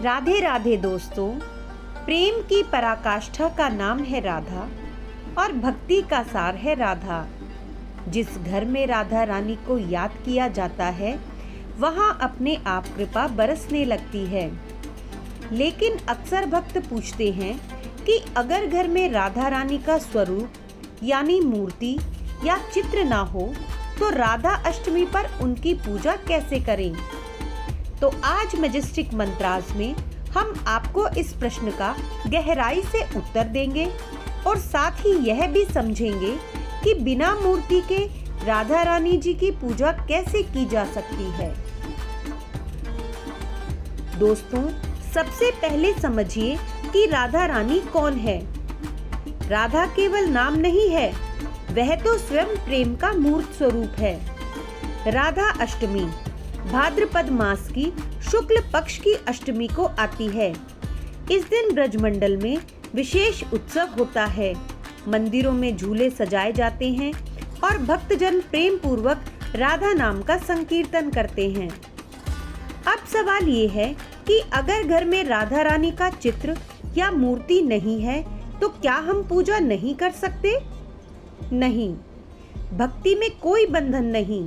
राधे राधे दोस्तों, प्रेम की पराकाष्ठा का नाम है राधा और भक्ति का सार है राधा। जिस घर में राधा रानी को याद किया जाता है वहां अपने आप कृपा बरसने लगती है। लेकिन अक्सर भक्त पूछते हैं कि अगर घर में राधा रानी का स्वरूप यानी मूर्ति या चित्र ना हो तो राधा अष्टमी पर उनकी पूजा कैसे करें। तो आज मैजेस्टिक मंत्रास में हम आपको इस प्रश्न का गहराई से उत्तर देंगे और साथ ही यह भी समझेंगे कि बिना मूर्ति के राधा रानी जी की पूजा कैसे की जा सकती है। दोस्तों, सबसे पहले समझिए कि राधा रानी कौन है। राधा केवल नाम नहीं है, वह तो स्वयं प्रेम का मूर्त स्वरूप है। राधा अष्टमी भाद्रपद मास की शुक्ल पक्ष की अष्टमी को आती है। इस दिन ब्रजमंडल में विशेष उत्सव होता है। मंदिरों में झूले सजाए जाते हैं और भक्तजन प्रेम पूर्वक राधा नाम का संकीर्तन करते हैं। अब सवाल ये है कि अगर घर में राधा रानी का चित्र या मूर्ति नहीं है तो क्या हम पूजा नहीं कर सकते? नहीं, भक्ति में कोई बंधन नहीं।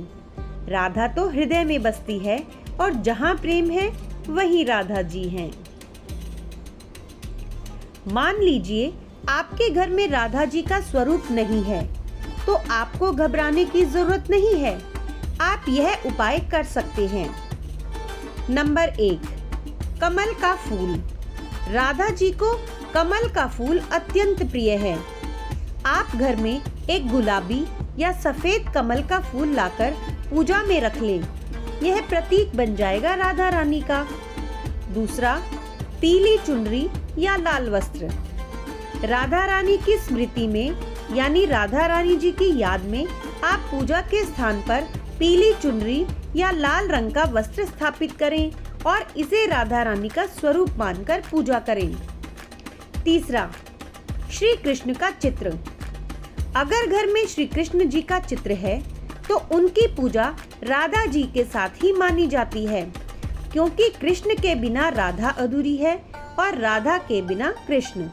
राधा तो हृदय में बसती है और जहां प्रेम है वहीं राधा जी हैं। मान लीजिए आपके घर में राधा जी का स्वरूप नहीं है तो आपको घबराने की जरूरत नहीं है। आप यह उपाय कर सकते हैं। नंबर 1, कमल का फूल। राधा जी को कमल का फूल अत्यंत प्रिय है। आप घर में एक गुलाबी या सफेद कमल का फूल लाकर पूजा में रख लें। यह प्रतीक बन जाएगा राधा रानी का। दूसरा, पीली चुनरी या लाल वस्त्र। राधा रानी की स्मृति में यानी राधा रानी जी की याद में आप पूजा के स्थान पर पीली चुनरी या लाल रंग का वस्त्र स्थापित करें और इसे राधा रानी का स्वरूप मानकर पूजा करें। तीसरा, श्री कृष्ण का चित्र। अगर घर में श्री कृष्ण जी का चित्र है तो उनकी पूजा राधा जी के साथ ही मानी जाती है, क्योंकि कृष्ण के बिना राधा अधूरी है और राधा के बिना कृष्ण।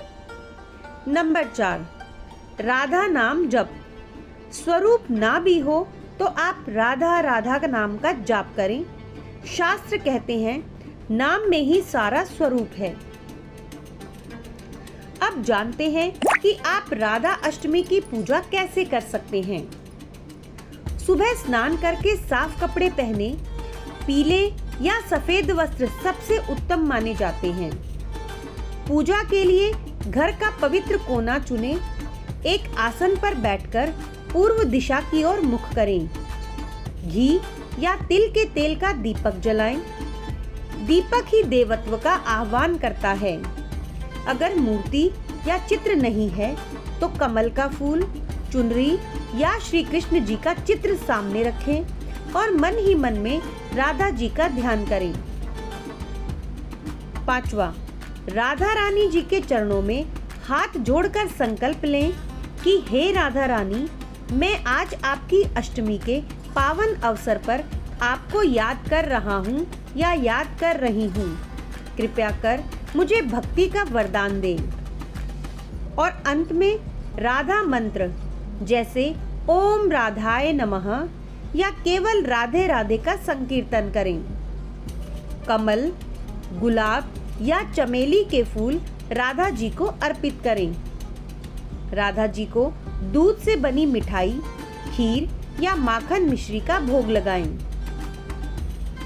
नंबर 4, राधा नाम जप। स्वरूप ना भी हो तो आप राधा राधा का नाम का जाप करें। शास्त्र कहते हैं नाम में ही सारा स्वरूप है। अब जानते हैं कि आप राधा अष्टमी की पूजा कैसे कर सकते हैं। सुबह स्नान करके साफ कपड़े पहने। पीले या सफेद वस्त्र सबसे उत्तम माने जाते हैं। पूजा के लिए घर का पवित्र कोना चुने। एक आसन पर बैठकर पूर्व दिशा की ओर मुख करें। घी या तिल के तेल का दीपक जलाएं। दीपक ही देवत्व का आह्वान करता है। अगर मूर्ति या चित्र नहीं है तो कमल का फूल, चुनरी या श्री कृष्ण जी का चित्र सामने रखें और मन ही मन में राधा जी का ध्यान करें। 5वां, राधा रानी जी के चरणों में हाथ जोड़कर संकल्प लें कि हे राधा रानी, मैं आज आपकी अष्टमी के पावन अवसर पर आपको याद कर रहा हूँ या याद कर रही हूँ। कृपया कर मुझे भक्ति का वरदान दें। और अंत में राधा मंत्र जैसे ओम राधाय नमः या केवल राधे राधे का संकीर्तन करें। कमल, गुलाब या चमेली के फूल राधा जी को अर्पित करें। राधा जी को दूध से बनी मिठाई, खीर या माखन मिश्री का भोग लगाएं।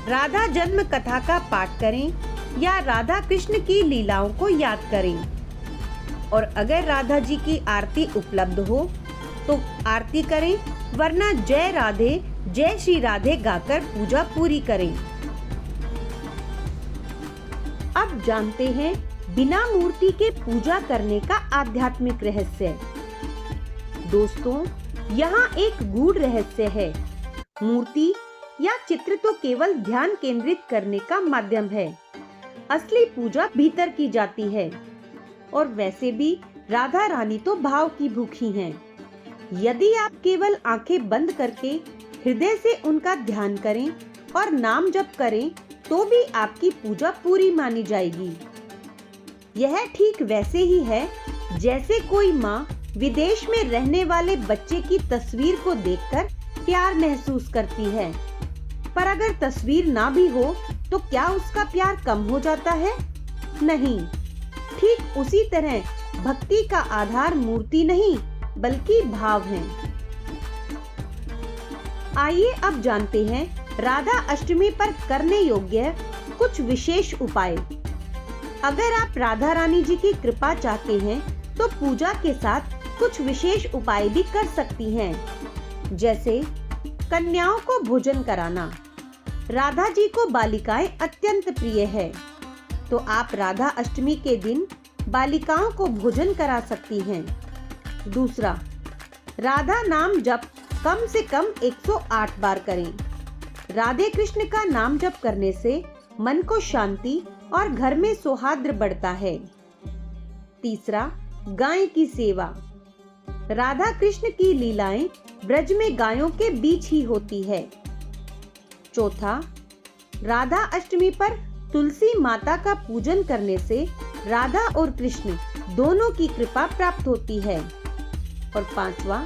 राधा जन्म कथा का पाठ करें या राधा कृष्ण की लीलाओं को याद करें। और अगर राधा जी की आरती उपलब्ध हो तो आरती करें, वरना जय राधे जय श्री राधे गाकर पूजा पूरी करें। अब जानते हैं बिना मूर्ति के पूजा करने का आध्यात्मिक रहस्य। दोस्तों, यहाँ एक गूढ़ रहस्य है। मूर्ति या चित्र तो केवल ध्यान केंद्रित करने का माध्यम है। असली पूजा भीतर की जाती है। और वैसे भी राधा रानी तो भाव की भूखी हैं। यदि आप केवल आंखें बंद करके हृदय से उनका ध्यान करें और नाम जप करें तो भी आपकी पूजा पूरी मानी जाएगी। यह ठीक वैसे ही है जैसे कोई माँ विदेश में रहने वाले बच्चे की तस्वीर को देखकर प्यार महसूस करती है, पर अगर तस्वीर ना भी हो तो क्या उसका प्यार कम हो जाता है? नहीं। ठीक उसी तरह भक्ति का आधार मूर्ति नहीं बल्कि भाव है। आइए अब जानते हैं राधा अष्टमी पर करने योग्य कुछ विशेष उपाय। अगर आप राधा रानी जी की कृपा चाहते हैं तो पूजा के साथ कुछ विशेष उपाय भी कर सकती हैं, जैसे कन्याओं को भोजन कराना। राधा जी को बालिकाएं अत्यंत प्रिय है, तो आप राधा अष्टमी के दिन बालिकाओं को भोजन करा सकती हैं। दूसरा, राधा नाम जप कम से कम 108 बार करें। राधे कृष्ण का नाम जप करने से मन को शांति और घर में सौहार्द बढ़ता है। तीसरा, गाय की सेवा। राधा कृष्ण की लीलाएं ब्रज में गायों के बीच ही होती है। चौथा, राधा अष्टमी पर तुलसी माता का पूजन करने से राधा और कृष्ण दोनों की कृपा प्राप्त होती है। और पांचवा,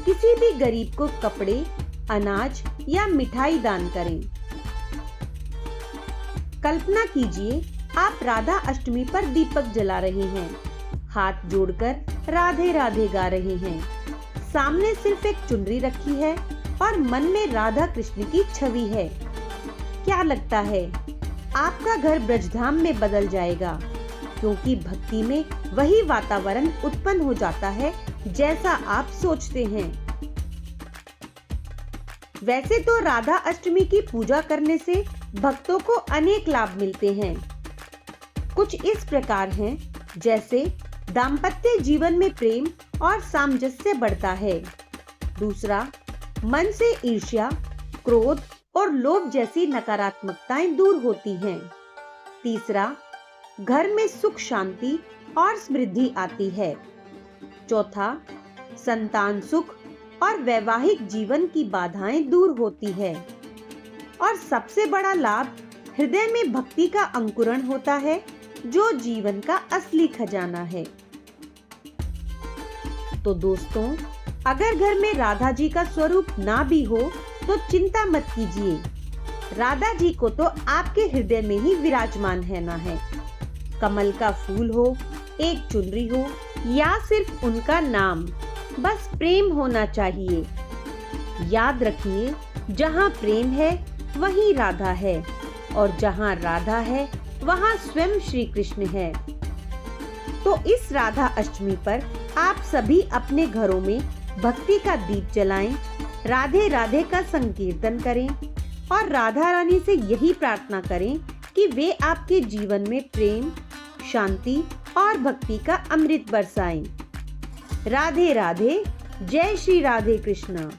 किसी भी गरीब को कपड़े, अनाज या मिठाई दान करें। कल्पना कीजिए आप राधा अष्टमी पर दीपक जला रहे हैं, हाथ जोड़कर राधे राधे गा रहे हैं, सामने सिर्फ एक चुनरी रखी है और मन में राधा कृष्ण की छवि है। क्या लगता है आपका घर ब्रजधाम में बदल जाएगा, क्योंकि भक्ति में वही वातावरण उत्पन्न हो जाता है जैसा आप सोचते हैं। वैसे तो राधा अष्टमी की पूजा करने से भक्तों को अनेक लाभ मिलते हैं। कुछ इस प्रकार हैं, जैसे दाम्पत्य जीवन में प्रेम और सामंजस्य बढ़ता है। दूसरा, मन से ईर्ष्या, क्रोध और लोभ जैसी नकारात्मकताएं दूर होती हैं। तीसरा, घर में सुख शांति और समृद्धि आती है। चौथा, संतान सुख और वैवाहिक जीवन की बाधाएं दूर होती है। और सबसे बड़ा लाभ, हृदय में भक्ति का अंकुरण होता है, जो जीवन का असली खजाना है। तो दोस्तों, अगर घर में राधा जी का स्वरूप ना भी हो तो चिंता मत कीजिए, राधा जी को तो आपके हृदय में ही विराजमान है ना है। कमल का फूल हो, एक चुनरी हो या सिर्फ उनका नाम, बस प्रेम होना चाहिए। याद रखिए, जहाँ प्रेम है वहीं राधा है, और जहाँ राधा है वहाँ स्वयं श्री कृष्ण है। तो इस राधा अष्टमी पर आप सभी अपने घरों में भक्ति का दीप जलाएं, राधे राधे का संकीर्तन करें और राधा रानी से यही प्रार्थना करें कि वे आपके जीवन में प्रेम, शांति और भक्ति का अमृत बरसाएं। राधे राधे। जय श्री राधे कृष्ण।